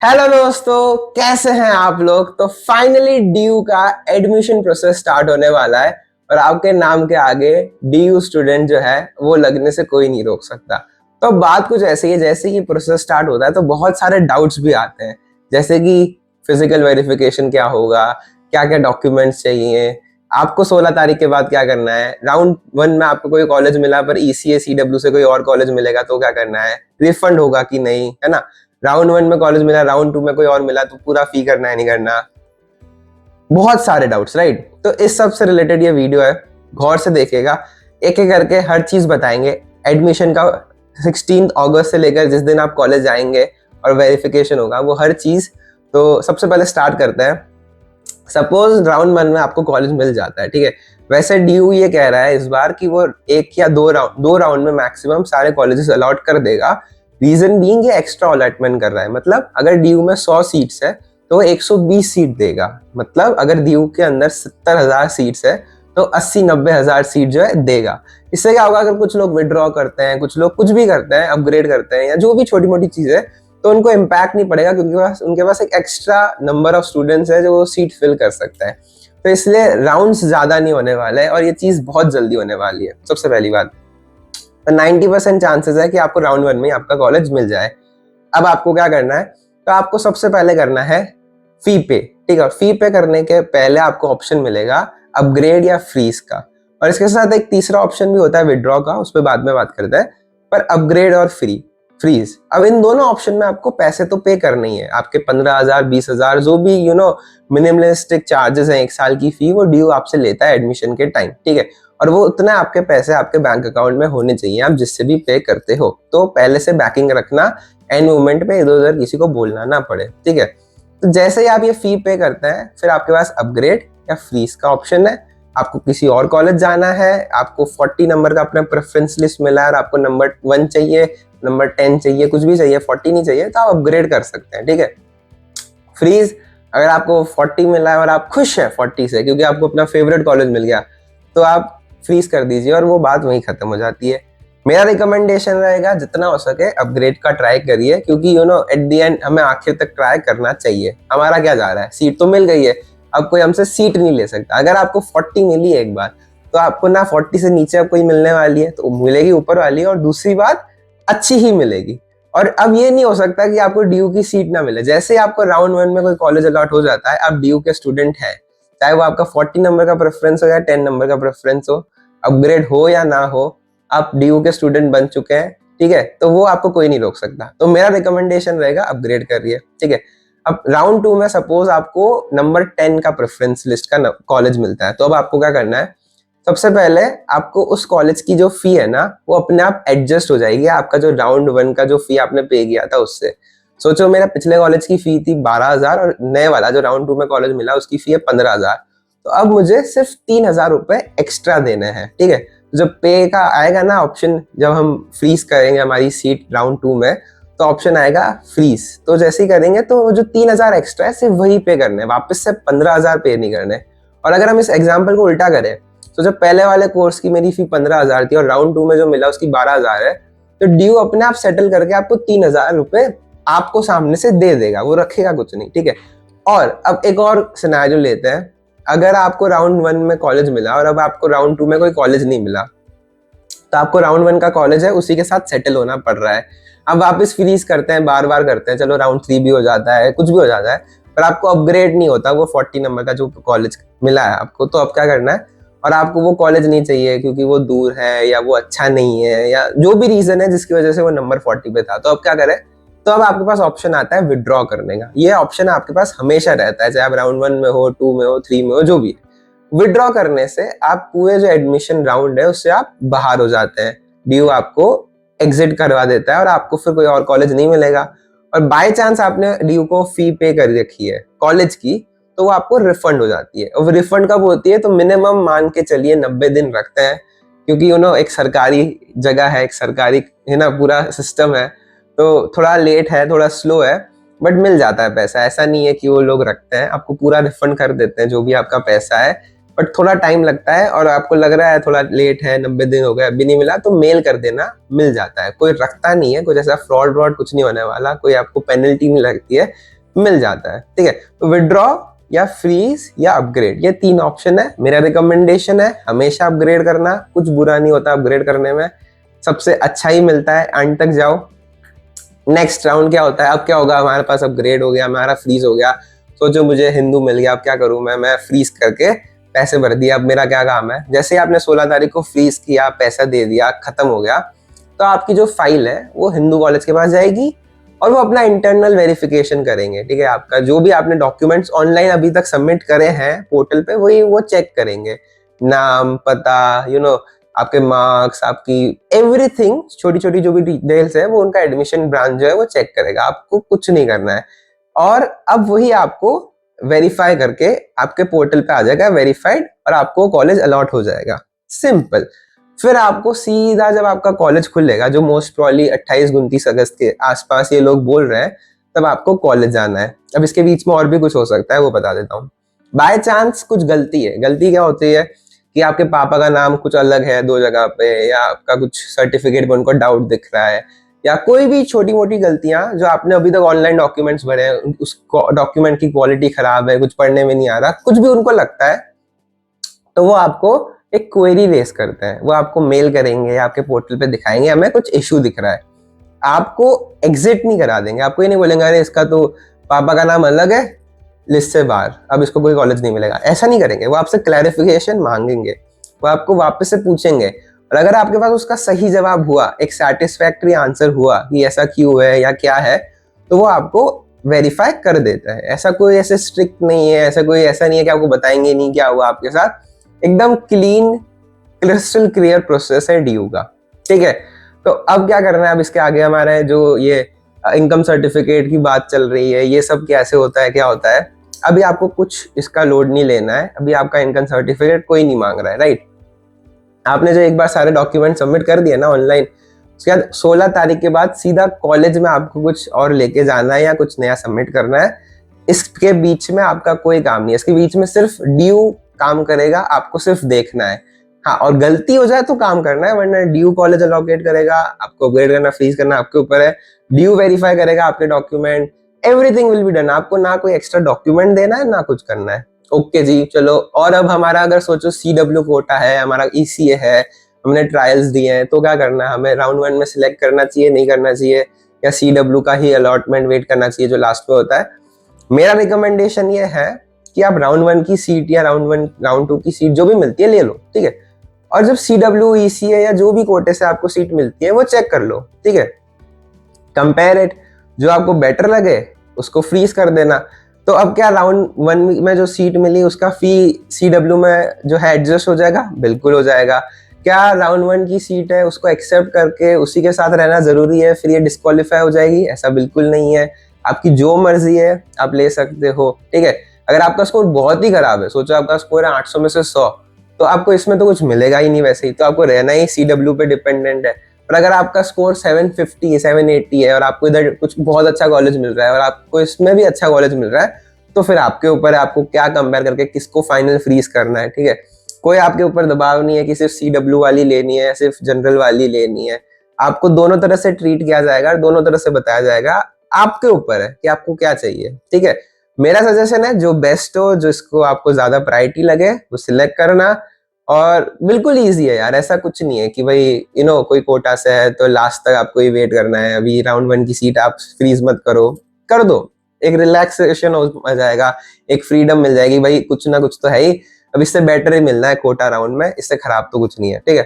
Hello दोस्तों, कैसे हैं आप लोग। तो फाइनली डीयू का एडमिशन प्रोसेस स्टार्ट होने वाला है और आपके नाम के आगे डीयू स्टूडेंट जो है वो लगने से कोई नहीं रोक सकता। तो बात कुछ ऐसी है, जैसे कि प्रोसेस स्टार्ट होता है तो बहुत सारे डाउट्स भी आते हैं, जैसे कि फिजिकल वेरिफिकेशन क्या होगा, क्या क्या डॉक्यूमेंट्स चाहिए, आपको 16 तारीख के बाद क्या करना है, राउंड 1 में आपको कोई कॉलेज मिला पर ईसीए सीडब्ल्यू से कोई और कॉलेज मिलेगा तो क्या करना है, रिफंड होगा कि नहीं, है ना। राउंड 1 में कॉलेज मिला, राउंड 2 में कोई और मिला तो पूरा फी करना है नहीं करना। बहुत सारे डाउट्स, राइट। तो इस सब से रिलेटेड ये वीडियो है, गौर से देखिएगा, एक एक करके हर चीज बताएंगे। एडमिशन का 16 अगस्त से लेकर जिस दिन आप कॉलेज जाएंगे और वेरिफिकेशन होगा वो हर चीज। तो सबसे पहले स्टार्ट करते हैं। सपोज राउंड 1 में आपको कॉलेज मिल जाता है, ठीक है। वैसे डीयू ये कह रहा है इस बार कि वो एक या दो राउंड में मैक्सिमम सारे कॉलेजेस अलॉट कर देगा। रीजन बीइंग ये एक्स्ट्रा अलॉटमेंट कर रहा है, मतलब अगर डीयू में 100 सीट्स है तो वो 120 सीट देगा। मतलब अगर डीयू के अंदर 70,000 सीट्स है तो 80-90 हजार सीट जो है देगा। इससे क्या होगा, अगर कुछ लोग विड्रॉ करते हैं, कुछ लोग कुछ भी करते हैं, अपग्रेड करते हैं या जो भी छोटी मोटी चीज है, तो उनको इम्पैक्ट नहीं पड़ेगा क्योंकि उनके पास एक एक्स्ट्रा नंबर ऑफ स्टूडेंट्स है जो वो सीट फिल कर सकता है। तो इसलिए राउंड्स ज्यादा नहीं होने वाले हैं और ये चीज बहुत जल्दी होने वाली है। सबसे पहली बात, तो 90% चांसेस है कि आपको राउंड 1 में आपका कॉलेज मिल जाए। अब आपको क्या करना है, तो आपको सबसे पहले करना है फी पे, ठीक है। फी पे करने के पहले आपको ऑप्शन मिलेगा अपग्रेड या फ्रीज का, और इसके साथ एक तीसरा ऑप्शन भी होता है विड्रॉ का, उस पर बाद में बात करते हैं। पर अपग्रेड और फ्रीज, अब इन दोनों ऑप्शन में आपको पैसे तो पे करने ही है। आपके 15,000 20,000 जो भी मिनिमलिस्टिक चार्जेस हैं, एक साल की फी वो ड्यू आपसे लेता है एडमिशन के टाइम, ठीक है। और वो उतना आपके पैसे आपके बैंक अकाउंट में होने चाहिए, आप जिससे भी पे करते हो। तो पहले से बैकिंग रखना, एंड मूवमेंट में इधर उधर किसी को बोलना ना पड़े, ठीक है। तो जैसे ही आप ये फी पे करते हैं, फिर आपके पास अपग्रेड या फ्रीज का ऑप्शन है। आपको किसी और कॉलेज जाना है, आपको 40 नंबर का अपना प्रेफरेंस लिस्ट मिला है और आपको नंबर 1 चाहिए, नंबर 10 चाहिए, कुछ भी चाहिए, 40 नहीं चाहिए, तो आप अपग्रेड कर सकते हैं, ठीक है। फ्रीज, अगर आपको 40 मिला है और आप खुश हैं 40 से क्योंकि आपको अपना फेवरेट कॉलेज मिल गया, तो आप फ्रीज कर दीजिए और वो बात वहीं खत्म हो जाती है। मेरा रिकमेंडेशन रहेगा जितना हो सके अपग्रेड का ट्राई करिए, क्योंकि एट द एंड हमें आखिर तक ट्राई करना चाहिए। हमारा क्या जा रहा है, सीट तो मिल गई है, अब कोई हमसे सीट नहीं ले सकता। अगर आपको 40 मिली है एक बार, तो आपको ना 40 से नीचे अब कोई मिलने वाली है, तो मिलेगी ऊपर वाली, और दूसरी बात अच्छी ही मिलेगी। और अब ये नहीं हो सकता कि आपको डीयू की सीट ना मिले। जैसे आपको राउंड 1 में कोई कॉलेज अलॉट हो जाता है, आप डीयू के स्टूडेंट हैं, चाहे वो आपका 40 नंबर का प्रेफरेंस हो या 10 नंबर का प्रेफरेंस हो, अपग्रेड हो या ना हो, आप डीयू के स्टूडेंट बन चुके हैं, ठीक है। तो वो आपको कोई नहीं रोक सकता। तो मेरा रिकमेंडेशन रहेगा अपग्रेड करिए, ठीक है। अब राउंड 2 में सपोज आपको नंबर 10 का प्रेफरेंस लिस्ट का कॉलेज मिलता है, तो अब आपको क्या करना है, सबसे पहले आपको उस कॉलेज की जो फी है ना वो अपने आप एडजस्ट हो जाएगी आपका जो राउंड 1 का जो फी आपने पे किया था उससे। सोचो, मेरा पिछले कॉलेज की फी थी 12,000 और नए वाला जो राउंड 2 में कॉलेज मिला उसकी फी है 15,000। तो अब मुझे सिर्फ 3,000 रुपए एक्स्ट्रा देने हैं, ठीक है। जब पे का आएगा ना ऑप्शन, जब हम फ्रीज करेंगे हमारी सीट राउंड 2 में, तो ऑप्शन आएगा फ्रीज। तो जैसे ही करेंगे तो जो 3,000 एक्स्ट्रा है सिर्फ वही पे करने, वापस से 15,000 पे नहीं करने। और अगर हम इस एग्जाम्पल को उल्टा करें, तो जब पहले वाले कोर्स की मेरी फी 15,000 थी और राउंड 2 में जो मिला उसकी 12,000 है, तो ड्यू अपने आप सेटल करके आपको 3,000 रुपए आपको सामने से दे देगा, वो रखेगा कुछ नहीं, ठीक है। और अब एक और सिनेरियो लेते हैं, अगर आपको राउंड 1 में कॉलेज मिला और अब आपको राउंड 2 में कोई कॉलेज नहीं मिला, तो आपको राउंड 1 का कॉलेज है उसी के साथ सेटल होना पड़ रहा है। अब वापस फ्रीज करते हैं, बार बार करते हैं, चलो राउंड 3 भी हो जाता है, कुछ भी हो जाता है, पर आपको अपग्रेड नहीं होता वो 40 नंबर का जो कॉलेज मिला है आपको। तो अब क्या करना है, और आपको वो कॉलेज नहीं चाहिए क्योंकि वो दूर है या वो अच्छा नहीं है या जो भी रीजन है जिसकी वजह से वो नंबर 40 पे था, तो अब क्या करें, तो अब आपके पास ऑप्शन आता है विड्रॉ करने का। ये ऑप्शन आपके पास हमेशा रहता है, चाहे आप राउंड 1 में हो, 2 में हो, 3 में हो, जो भी। विड्रॉ करने से आप पूरे जो एडमिशन राउंड है उससे आप बाहर हो जाते हैं, ड्यू आपको एग्जिट करवा देता है और आपको फिर कोई और कॉलेज नहीं मिलेगा। और बाय चांस आपने ड्यू को फी पे कर रखी है कॉलेज की, तो वो आपको रिफंड हो जाती है। और रिफंड कब होती है, तो मिनिमम मान के चलिए 90 दिन रखते हैं, क्योंकि एक सरकारी जगह है, एक सरकारी है ना पूरा सिस्टम है, तो थोड़ा लेट है, थोड़ा स्लो है, बट मिल जाता है पैसा। ऐसा नहीं है कि वो लोग रखते हैं, आपको पूरा रिफंड कर देते हैं जो भी आपका पैसा है। बट थोड़ा टाइम लगता है और आपको लग रहा है थोड़ा लेट है, 90 दिन हो गए अभी नहीं मिला, तो मेल कर देना, मिल जाता है। कोई रखता नहीं है, कुछ ऐसा फ्रॉड व्रॉड कुछ नहीं होने वाला, कोई आपको पेनल्टी नहीं लगती है, मिल जाता है, ठीक है। तो विड्रॉ या फ्रीज या अपग्रेड, ये 3 ऑप्शन है। मेरा रिकमेंडेशन है हमेशा अपग्रेड करना, कुछ बुरा नहीं होता अपग्रेड करने में, सबसे अच्छा ही मिलता है, एंड तक जाओ। नेक्स्ट राउंड क्या होता है, अब क्या होगा, हमारे पास अपग्रेड हो गया, हमारा फ्रीज हो गया, सोचो मुझे हिंदू मिल गया, अब क्या करूं मैं फ्रीज करके पैसे भर दिया, अब मेरा क्या काम है। जैसे ही आपने 16 तारीख को फ्रीज किया, पैसा दे दिया, खत्म हो गया, तो आपकी जो फाइल है वो हिंदू कॉलेज के पास जाएगी और वो अपना इंटरनल वेरिफिकेशन करेंगे, ठीक है। आपका जो भी आपने डॉक्यूमेंट्स ऑनलाइन अभी तक सबमिट करे हैं पोर्टल पे, वही वो चेक करेंगे, नाम, पता, आपके मार्क्स, आपकी एवरीथिंग, छोटी छोटी जो भी डिटेल्स है वो उनका एडमिशन ब्रांच जो है वो चेक करेगा, आपको कुछ नहीं करना है। और अब वही आपको वेरीफाई करके आपके पोर्टल पे आ जाएगा वेरीफाइड, और आपको कॉलेज अलॉट हो जाएगा, सिंपल। फिर आपको सीधा जब आपका कॉलेज खुलेगा, जो मोस्ट प्रॉब्ली 28-29 अगस्त के आसपास ये लोग बोल रहे हैं, तब आपको कॉलेज जाना है। अब इसके बीच में और भी कुछ हो सकता है, वो बता देता हूँ। बाय चांस कुछ गलती है, गलती क्या होती है कि आपके पापा का नाम कुछ अलग है 2 जगह पे, या आपका कुछ सर्टिफिकेट में उनको डाउट दिख रहा है, या कोई भी छोटी मोटी गलतियां जो आपने अभी तक ऑनलाइन डॉक्यूमेंट्स भरे हैं, उस डॉक्यूमेंट की क्वालिटी खराब है, कुछ पढ़ने में नहीं आ रहा, कुछ भी उनको लगता है, तो वो आपको एक क्वेरी रेस करते हैं, वो आपको मेल करेंगे, आपके पोर्टल पे दिखाएंगे हमें कुछ इशू दिख रहा है, आपको एग्जिट नहीं करा देंगे, आपको ये नहीं बोलेंगे अरे इसका तो पापा का नाम अलग है, लिस्ट से बाहर, अब इसको कोई कॉलेज नहीं मिलेगा, ऐसा नहीं करेंगे। वो आपसे क्लैरिफिकेशन मांगेंगे, वो आपको वापस से पूछेंगे, और अगर आपके पास उसका सही जवाब हुआ, एक सेटिस्फैक्ट्री आंसर हुआ कि ऐसा क्यों है या क्या है, तो वो आपको वेरीफाई कर देता है। ऐसा कोई ऐसे स्ट्रिक्ट नहीं है, ऐसा कोई ऐसा नहीं है कि आपको बताएंगे नहीं क्या हुआ आपके साथ, एकदम क्लीन क्रिस्टल क्लियर प्रोसेस है डीयू का, ठीक है। तो अब क्या करना है, अब इसके आगे हमारे जो ये इनकम सर्टिफिकेट की बात चल रही है, ये सब कैसे होता है, क्या होता है, अभी आपको कुछ इसका लोड नहीं लेना है, अभी आपका इनकम सर्टिफिकेट कोई नहीं मांग रहा है, राइट। आपने जो एक बार सारे डॉक्यूमेंट सबमिट कर दिए ना ऑनलाइन, उसके बाद 16 तारीख के बाद सीधा कॉलेज में आपको कुछ और लेके जाना है या कुछ नया सबमिट करना है। इसके बीच में आपका कोई काम नहीं है, इसके बीच में सिर्फ ड्यू काम करेगा, आपको सिर्फ देखना है। हाँ, और गलती हो जाए तो काम करना है, वरना ड्यू कॉलेज अलोकेट करेगा, आपको अपग्रेड करना फ्रीज करना आपके ऊपर है, ड्यू वेरीफाई करेगा आपके document, everything will be done. आपको ना कोई एक्स्ट्रा डॉक्यूमेंट देना है ना कुछ करना है। ओके जी, चलो। और अब हमारा अगर सोचो CW कोटा है, हमारा ECA है, हमने ट्रायल्स दिए हैं, तो क्या करना है, हमें राउंड 1 में सिलेक्ट करना चाहिए, नहीं करना चाहिए, या CW का ही अलॉटमेंट वेट करना चाहिए जो लास्ट में होता है। मेरा रिकमेंडेशन ये है कि आप राउंड 1 की सीट या राउंड 2 की सीट जो भी मिलती है ले लो, ठीक है। और जब CW, ECA या जो भी कोटे से आपको सीट मिलती है वो चेक कर लो, ठीक है। कंपेयर इट, जो आपको बेटर लगे उसको फ्रीज कर देना। तो अब क्या, राउंड 1 में जो सीट मिली उसका फी CW में जो है एडजस्ट हो जाएगा, बिल्कुल हो जाएगा। क्या राउंड 1 की सीट है उसको एक्सेप्ट करके उसी के साथ रहना जरूरी है, फिर ये डिस्क्वालीफाई हो जाएगी? ऐसा बिल्कुल नहीं है, आपकी जो मर्जी है आप ले सकते हो, ठीक है। अगर आपका स्कोर बहुत ही खराब है, सोचो आपका स्कोर है 800 में से 100, तो आपको इसमें तो कुछ मिलेगा ही नहीं, वैसे ही तो आपको रहना ही CW पे डिपेंडेंट है। और अगर आपका स्कोर 750 780 है और आपको इधर कुछ बहुत अच्छा कॉलेज मिल रहा है और आपको इसमें भी अच्छा कॉलेज मिल रहा है, तो फिर आपके ऊपर है आपको क्या कंपेयर करके किसको फाइनल फ्रीज करना है, ठीक है। कोई आपके ऊपर दबाव नहीं है कि सिर्फ CW वाली लेनी है, सिर्फ जनरल वाली लेनी है। आपको दोनों तरह से ट्रीट किया जाएगा और दोनों तरह से बताया जाएगा, आपके ऊपर है कि आपको क्या चाहिए, ठीक है। मेरा सजेशन है जो बेस्ट हो, जिसको आपको ज्यादा प्रायोरिटी लगे वो सिलेक्ट करना। और बिल्कुल इजी है यार, ऐसा कुछ नहीं है कि भाई कोई कोटा से है तो लास्ट तक आपको ही वेट करना है, अभी राउंड 1 की सीट आप फ्रीज मत करो, कर दो, एक रिलैक्सेशन हो जाएगा, एक फ्रीडम मिल जाएगी, भाई कुछ ना कुछ तो है ही, अब इससे बेटर ही मिलना है कोटा राउंड में, इससे खराब तो कुछ नहीं है, ठीक है।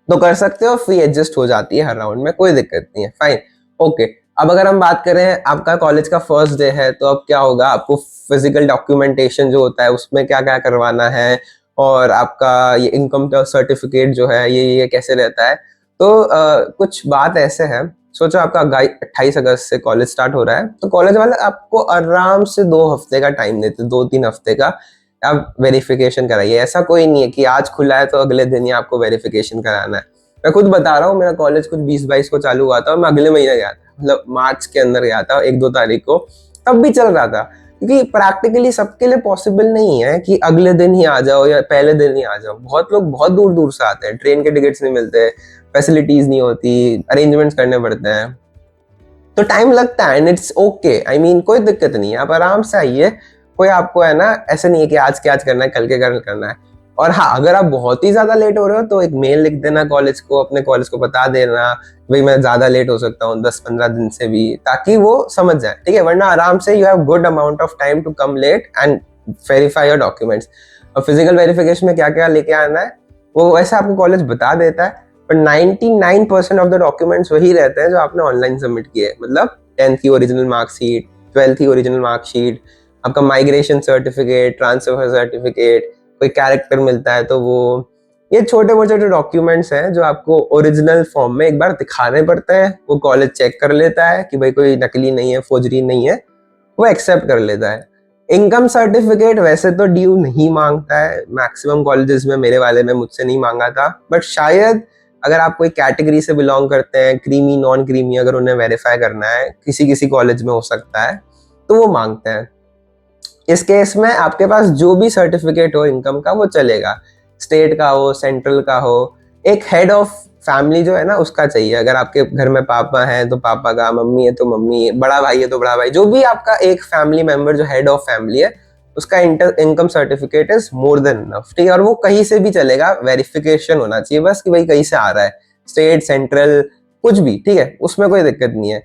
तो कर सकते हो, फ्री एडजस्ट हो जाती है हर राउंड में, कोई दिक्कत नहीं है, फाइन, ओके। अब अगर हम बात करें आपका कॉलेज का फर्स्ट डे है, तो अब क्या होगा, आपको फिजिकल डॉक्यूमेंटेशन जो होता है उसमें क्या क्या करवाना है, और आपका ये इनकम सर्टिफिकेट जो है ये कैसे रहता है। तो कुछ बात ऐसे है, सोचो आपका 28 अगस्त से कॉलेज स्टार्ट हो रहा है, तो कॉलेज वाले आपको आराम से 2 हफ्ते का टाइम देते, 2-3 हफ्ते का आप वेरिफिकेशन कराइए। ऐसा कोई नहीं है कि आज खुला है तो अगले दिन ही आपको वेरिफिकेशन कराना है। मैं खुद बता रहा हूँ, मेरा कॉलेज कुछ 20-22 को चालू हुआ था और मैं अगले महीने गया था, मतलब मार्च के अंदर गया था, 1-2 तारीख को, तब भी चल रहा था। क्योंकि प्रैक्टिकली सबके लिए पॉसिबल नहीं है कि अगले दिन ही आ जाओ या पहले दिन ही आ जाओ। बहुत लोग बहुत दूर दूर से आते हैं, ट्रेन के टिकट्स नहीं मिलते, फैसिलिटीज नहीं होती, अरेंजमेंट्स करने पड़ते हैं, तो टाइम लगता है and it's okay. I mean कोई दिक्कत नहीं है, आप आराम से आइए। कोई आपको है ना ऐसे नहीं है कि आज के आज करना है, कल के कल करना है। और हाँ, अगर आप बहुत ही ज्यादा लेट हो रहे हो तो एक मेल लिख देना कॉलेज को, अपने कॉलेज को बता देना भाई मैं ज्यादा लेट हो सकता हूँ 10-15 दिन से भी, ताकि वो समझ जाए, ठीक है। वरना आराम से you have good amount of time to come late and verify your documents. और फिजिकल वेरिफिकेशन में क्या क्या लेके आना है वो वैसे आपको कॉलेज बता देता है, पर 99% ऑफ द डॉक्यूमेंट्स वही रहते हैं जो आपने ऑनलाइन सबमिट किए। मतलब 10th की ओरिजिनल मार्कशीट, 12th की ओरिजिनल मार्कशीट, आपका माइग्रेशन सर्टिफिकेट, ट्रांसफर सर्टिफिकेट, कोई कैरेक्टर मिलता है तो वो, ये छोटे मोटे डॉक्यूमेंट्स हैं जो आपको ओरिजिनल फॉर्म में एक बार दिखाने पड़ते हैं। वो कॉलेज चेक कर लेता है कि भाई कोई नकली नहीं है, फोर्जरी नहीं है, वो एक्सेप्ट कर लेता है। इनकम सर्टिफिकेट वैसे तो ड्यू नहीं मांगता है, मैक्सिमम कॉलेजेस में, मेरे वाले में मुझसे नहीं मांगा था, बट शायद अगर आप कोई कैटेगरी से बिलोंग करते हैं, क्रीमी नॉन क्रीमी, अगर उन्हें वेरीफाई करना है, किसी किसी कॉलेज में हो सकता है, तो वो मांगते हैं। इस केस में आपके पास जो भी सर्टिफिकेट हो इनकम का वो चलेगा, स्टेट का हो, सेंट्रल का हो। एक हेड ऑफ फैमिली जो है ना उसका चाहिए। अगर आपके घर में पापा है तो पापा का, मम्मी है तो मम्मी, बड़ा भाई है तो बड़ा भाई, जो भी आपका एक फैमिली मेंबर जो हेड ऑफ फैमिली है उसका income certificate is more than enough, ठीक है। और वो कहीं से भी चलेगा, वेरिफिकेशन होना चाहिए बस कि भाई कहीं से आ रहा है, स्टेट, सेंट्रल, कुछ भी, ठीक है, उसमें कोई दिक्कत नहीं है।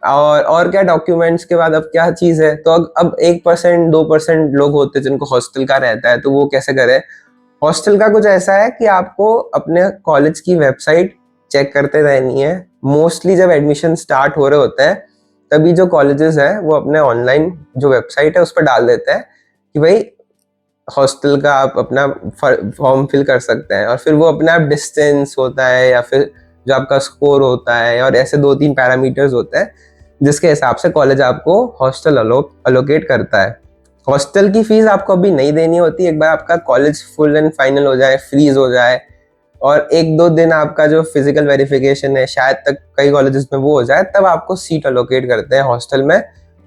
और क्या डॉक्यूमेंट्स के बाद अब क्या चीज है, तो अब 1% 2% लोग होते हैं जिनको हॉस्टल का रहता है, तो वो कैसे करें। हॉस्टल का कुछ ऐसा है कि आपको अपने कॉलेज की वेबसाइट चेक करते रहनी है। मोस्टली जब एडमिशन स्टार्ट हो रहे होते हैं तभी जो कॉलेजेस हैं वो अपने ऑनलाइन जो वेबसाइट है उस पर डाल देते हैं कि भाई हॉस्टल का आप अपना फॉर्म फिल कर सकते हैं। और फिर वो अपने आप डिस्टेंस होता है या फिर जो आपका स्कोर होता है और ऐसे 2-3 पैरामीटर्स होते हैं जिसके हिसाब से कॉलेज आपको हॉस्टल अलोकेट करता है। हॉस्टल की फीस आपको अभी नहीं देनी होती, एक बार आपका कॉलेज फुल एंड फाइनल हो जाए, फ्रीज हो जाए और 1-2 दिन आपका जो फिजिकल वेरिफिकेशन है शायद तक कई कॉलेजेस में वो हो जाए, तब आपको सीट अलोकेट करते हैं हॉस्टल में।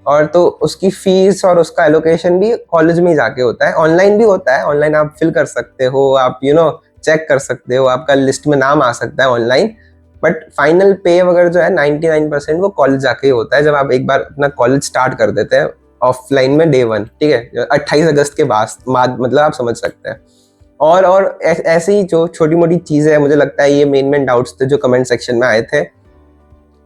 और तो उसकी फीस और उसका एलोकेशन भी कॉलेज में ही जाके होता है, ऑनलाइन भी होता है। ऑनलाइन आप फिल कर सकते हो, आप चेक कर सकते हो, आपका लिस्ट में नाम आ सकता है ऑनलाइन, बट फाइनल पे वगैरह जो है 99% वो कॉलेज जाके ही होता है जब आप एक बार अपना कॉलेज स्टार्ट कर देते हैं ऑफलाइन में डे 1, ठीक है, 28 अगस्त के बाद, मतलब आप समझ सकते हैं। और ऐसे ही जो छोटी मोटी चीजें हैं, मुझे लगता है ये मेन डाउट्स थे जो कमेंट सेक्शन में आए थे।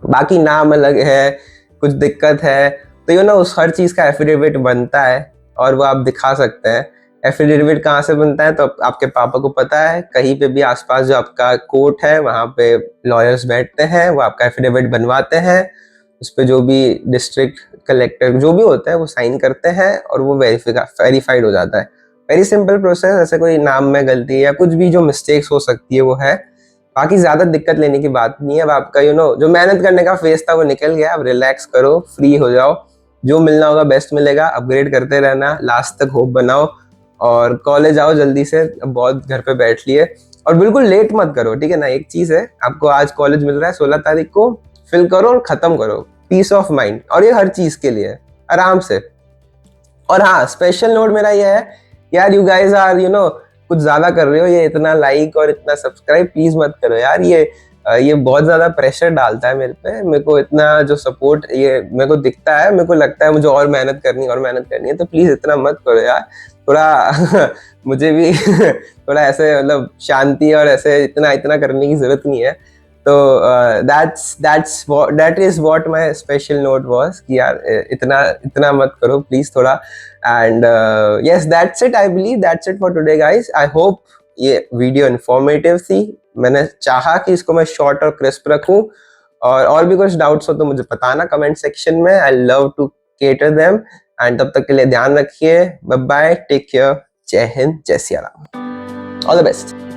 बाकी नाम अलग है, कुछ दिक्कत है तो उस हर चीज का एफिडेविट बनता है और वो आप दिखा सकते हैं। एफिडेविट कहाँ से बनता है, तो आपके पापा को पता है, कहीं पे भी आसपास जो आपका कोर्ट है वहाँ पे लॉयर्स बैठते हैं, वो आपका एफिडेविट बनवाते हैं, उस पर जो भी डिस्ट्रिक्ट कलेक्टर जो भी होता है वो साइन करते हैं और वो वेरीफाइड हो जाता है। वेरी सिंपल प्रोसेस, ऐसे कोई नाम में गलती या कुछ भी जो मिस्टेक्स हो सकती है वो है, बाकी ज्यादा दिक्कत लेने की बात नहीं है। अब आपका जो मेहनत करने का फेज था वो निकल गया, अब रिलैक्स करो, फ्री हो जाओ, जो मिलना होगा बेस्ट मिलेगा, अपग्रेड करते रहना, लास्ट तक होप बनाओ और कॉलेज आओ जल्दी से, अब बहुत घर पे बैठ लिए। और बिल्कुल लेट मत करो, ठीक है ना। एक चीज है, आपको आज कॉलेज मिल रहा है 16 तारीख को, फिल करो और खत्म करो, पीस ऑफ माइंड। और ये हर चीज के लिए आराम से। और हाँ, स्पेशल नोट मेरा ये है यार, यू गाइज आर कुछ ज्यादा कर रहे हो, ये इतना लाइक और इतना सब्सक्राइब प्लीज मत करो यार, ये बहुत ज्यादा प्रेशर डालता है मेरे पे। मेरे को इतना जो सपोर्ट ये मेरे को दिखता है, मेरे को लगता है मुझे और मेहनत करनी है, तो प्लीज इतना मत करो यार, थोड़ा मुझे भी थोड़ा ऐसे मतलब शांति और ऐसे इतना करने की जरूरत नहीं है। तो that is what my special note was कि यार इतना मत करो प्लीज थोड़ा। And yes, that's it, I believe that's it for today guys. I hope ये वीडियो इन्फॉर्मेटिव थी। मैंने चाहा कि इसको मैं शॉर्ट और क्रिस्प रखूं, और भी कुछ डाउट्स हो तो मुझे बताना कमेंट सेक्शन में, I love to cater them. एंड तब तक के लिए ध्यान रखिए, बाय बाय, टेक केयर, जय हिंद, जय Siya Ram, all the best.